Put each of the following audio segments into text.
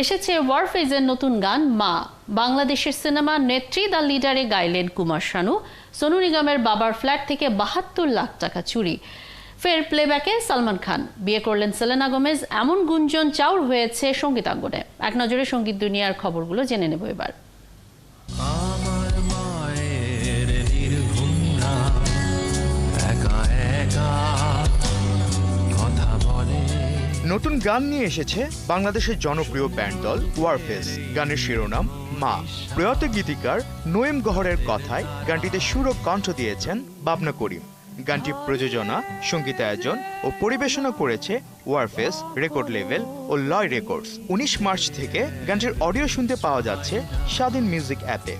এসেছে ওয়ারফেজের নতুন গান মা। বাংলাদেশের সিনেমা নেত্রী দ্য লিডারে গাইলেন কুমার শানু। সোনু নিগমের বাবার ফ্ল্যাট থেকে ৭২ লাখ টাকা চুরি। ফের প্লেব্যাকে সালমান খান। বিয়ে করলেন সেলেনা গোমেজ, এমন গুঞ্জন চাউর হয়েছে সঙ্গীতাঙ্গনে। এক নজরে সঙ্গীত দুনিয়ার খবরগুলো জেনে নেব এবার। নতুন গান নিয়ে এসেছে বাংলাদেশের জনপ্রিয় ব্যান্ড দল ওয়ারফেজ। গানের শিরোনাম মা। প্রয়াত গীতিকার নোয়েম গহরের কথায় গানটিতে সুর ও কণ্ঠ দিয়েছেন বাবনা করিম। গানটি প্রযোজনা, সঙ্গীতায়োজন ও পরিবেশনা করেছে ওয়ারফেজ, রেকর্ড লেভেল ও লয় রেকর্ডস। ১৯ মার্চ থেকে গানটির অডিও শুনতে পাওয়া যাচ্ছে স্বাধীন মিউজিক অ্যাপে।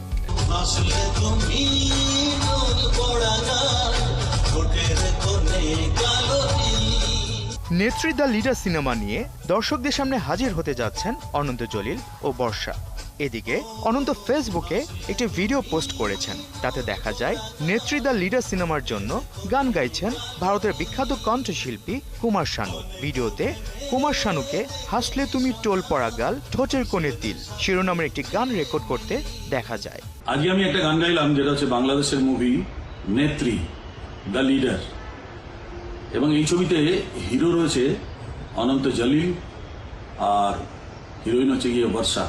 নেত্রী দ্য লিডার সিনেমা নিয়ে দর্শকদের সামনে হাজির হতে যাচ্ছেন অনন্ত জলিল ও বর্ষা। এদিকে অনন্ত ফেসবুকে একটি ভিডিও পোস্ট করেছেন। তাতে দেখা যায় নেত্রী দ্য লিডার সিনেমার জন্য গান গাইছেন ভারতের বিখ্যাত কণ্ঠশিল্পী কুমার শানু। ভিডিওতে কুমার শানুকে হাসলে তুমি টোল পড়া গাল, ঠোঁটের কোণে তিল শিরোনামের একটি গান রেকর্ড করতে দেখা যায়। আজকে আমি একটা গান গাইলাম যেটা হচ্ছে বাংলাদেশের মুভি নেত্রী দ্য লিডার, এবং এই ছবিতে হিরো রয়েছে অনন্ত জলিল আর হিরোইন হচ্ছে গিয়ে বর্ষা।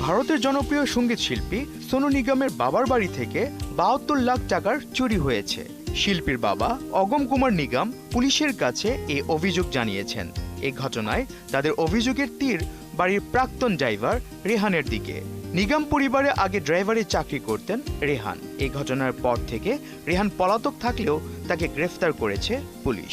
ভারতের জনপ্রিয় সঙ্গীত শিল্পী সোনু নিগমের বাবার বাড়ি থেকে ৭২ লাখ টাকার চুরি হয়েছে। শিল্পীর বাবা অগম কুমার নিগম পুলিশের কাছে এই অভিযোগ জানিয়েছেন। এই ঘটনায় তাদের অভিযোগের তীর বাড়ির প্রাক্তন ড্রাইভার রেহানের দিকে। নিগম পরিবারে আগে ড্রাইভারের চাকরি করতেন রেহান। এই ঘটনার পর থেকে রেহান পলাতক থাকলেও তাকে গ্রেফতার করেছে পুলিশ।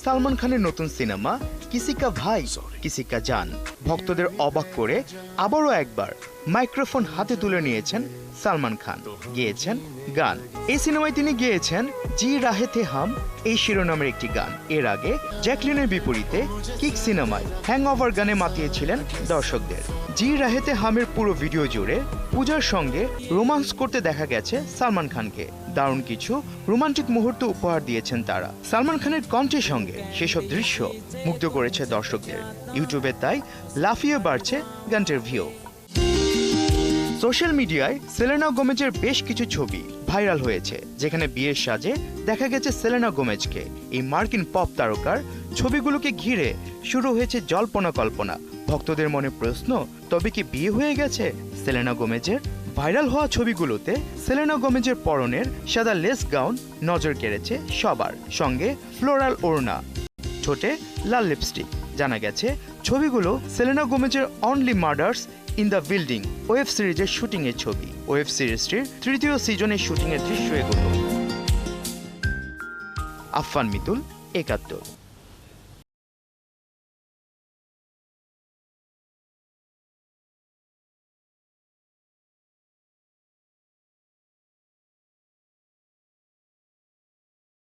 সালমান খানের নতুন সিনেমা কিসি কা ভাই কিসি কা জান ভক্তদের অবাক করে আবারও একবার মাইক্রোফোন হাতে তুলে নিয়েছেন সালমান খান। গেয়েছেন গান। এই সিনেমায় তিনি গেয়েছেন জি রাহে থে হাম এই শিরোনামের একটি গান। এর আগে জ্যাকলিনের বিপরীতে কিক সিনেমায় হ্যাংওভার গানে মাতিয়েছিলেন দর্শকদের। জি রাহে থে হামের পুরো ভিডিও জুড়ে পূজার সঙ্গে রোমান্স করতে দেখা গেছে সালমান খানকে। দারুণ কিছু রোমান্টিক মুহূর্ত উপহার দিয়েছেন তারা। সালমান খানের কণ্ঠের সঙ্গে সেসব দৃশ্য মুগ্ধ করেছে দর্শকদের। ইউটিউবে তাই লাফিয়ে বাড়ছে গানটির ভিউ। সোশ্যাল মিডিয়ায় সেলেনা গোমেজের বেশ কিছু ছবি ভাইরাল হয়েছে, যেখানে বিয়ের সাজে দেখা গেছে সেলেনা গোমেজকে। এই মার্কিন পপ তারকার ছবিগুলোকে ঘিরে শুরু হয়েছে জল্পনা কল্পনা। ভক্তদের মনে প্রশ্ন, তবে কি বিয়ে হয়ে গেছে সেলেনা গোমেজের? ভাইরাল হওয়া ছবিগুলোতে সেলেনা গোমেজের পরনের সাদা লেস গাউন নজর কেড়েছে সবার, সঙ্গে ফ্লোরাল ওড়না, ঠোঁটে লাল লিপস্টিক। জানা গেছে ছবিগুলো সেলেনা গোমেজের Only Murders in the Building web সিরিজের শুটিং এর ছবি। ওয়েব সিরিজটির ৩য় সিজনের শুটিং এর দৃশ্য এগুলো। আফফান মিতুল, ৭১।